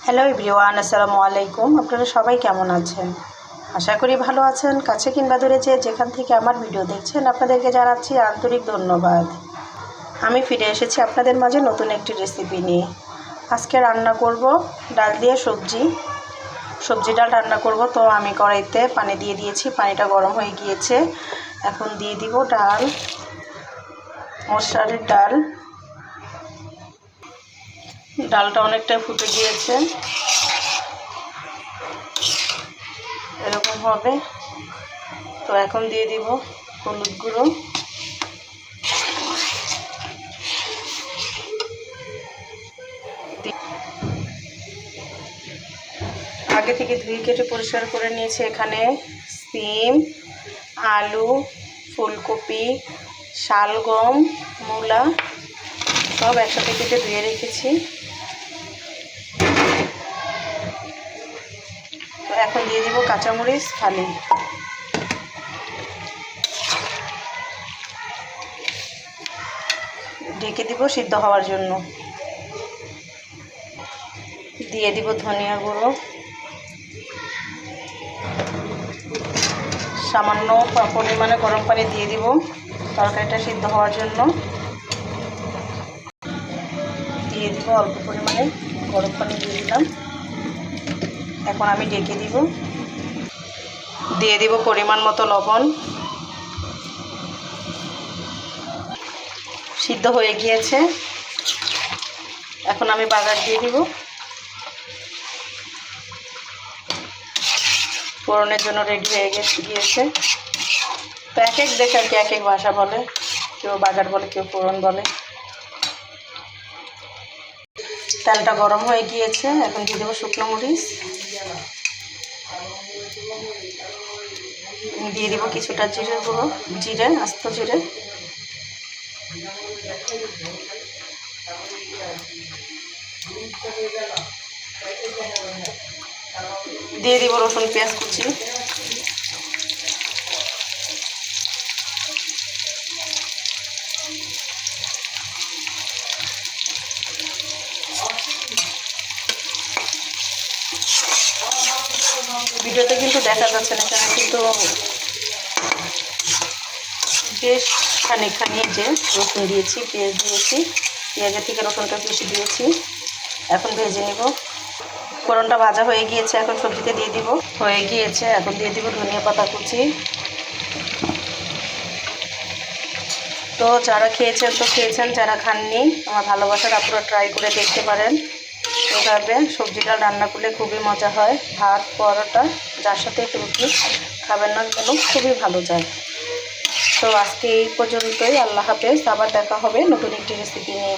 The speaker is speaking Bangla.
হ্যালো এভরিওয়ান, আসসালামু আলাইকুম। আপনারা সবাই কেমন আছেন? আশা করি ভালো আছেন। কাছে কিংবা দূরে যেখান থেকে আমার ভিডিও দেখছেন আপনাদেরকে জানাচ্ছি আন্তরিক ধন্যবাদ। আমি ফিরে এসেছি আপনাদের মাঝে নতুন একটি রেসিপি নিয়ে। আজকে রান্না করব ডাল দিয়ে সবজি ডাল রান্না করব। তো আমি কড়াইতে পানি দিয়ে দিয়েছি, পানিটা গরম হয়ে গিয়েছে। এখন দিয়ে দিব ডাল, মশারির ডাল। ডালটা অনেকটাই ফুটে গিয়েছে, এরকম হবে। তো এখন দিয়ে দিব হলুদ গুঁড়ো, আগে থেকে ধুয়ে কেটে পরিষ্কার করে নিয়েছি। এখানে সিম, আলু, ফুলকপি, শালগম, মূলা সব একসাথে কেটে ধুয়ে রেখেছি। তো এখন দিয়ে দিব কাঁচামরিচ ফালি, ঢেকে দিব সিদ্ধ হওয়ার জন্য। দিয়ে দিব ধনিয়া গুঁড়ো, সামান্য পরিমাণে গরম পানি দিয়ে দিব তরকারিটা সিদ্ধ হওয়ার জন্য। দিয়ে দিব অল্প পরিমাণে গরম পানি দিয়ে দিলাম। এখন আমি ঢেকে দিব। দিয়ে দিব পরিমাণ মতো লবণ। সিদ্ধ হয়ে গিয়েছে, এখন আমি বাগার দিয়ে দিব। ফোড়নের জন্য রেডি হয়ে গিয়েছে। তো এক এক দেশে আর কি এক এক ভাষা বলে, কেউ বাগার বলে, কেউ ফোড়ন বলে। তেলটা গরম হয়ে গিয়েছে, এখন দিয়ে দেবো শুকনো মরিচ। দিয়ে দিব কিছুটা জিরে গুঁড়ো, আস্ত জিরে। দিয়ে দিব রসুন পেঁয়াজ কুচি। ভিডিওতে কিন্তু দেখা যাচ্ছে না, এখানে কিন্তু বেশ খানিকখানি যে রসুন দিয়েছি, পেঁয়াজ দিয়েছি, পেঁয়াজের থেকে রসুনটা বেশি দিয়েছি। এখন ভেজে নেব। ফোড়নটা ভাজা হয়ে গিয়েছে, এখন সবজিতে দিয়ে দিব। হয়ে গিয়েছে, এখন দিয়ে দিব ধনিয়া পাতা কুচি। তো যারা খেয়েছেন তো খেয়েছেন, যারা খাননি আমার ভালোবাসার আপনারা ট্রাই করে দেখতে পারেন। এভাবে সবজি ডাল রান্না করলে খুবই মজা হয়। ভাত, পরোটা যার সাথে রুটি খাবেন না কেন খুবই ভালো যায়। তো আজকে এই পর্যন্তই। আল্লাহ হাফেজ। আবার দেখা হবে নতুন একটি রেসিপি নিয়ে।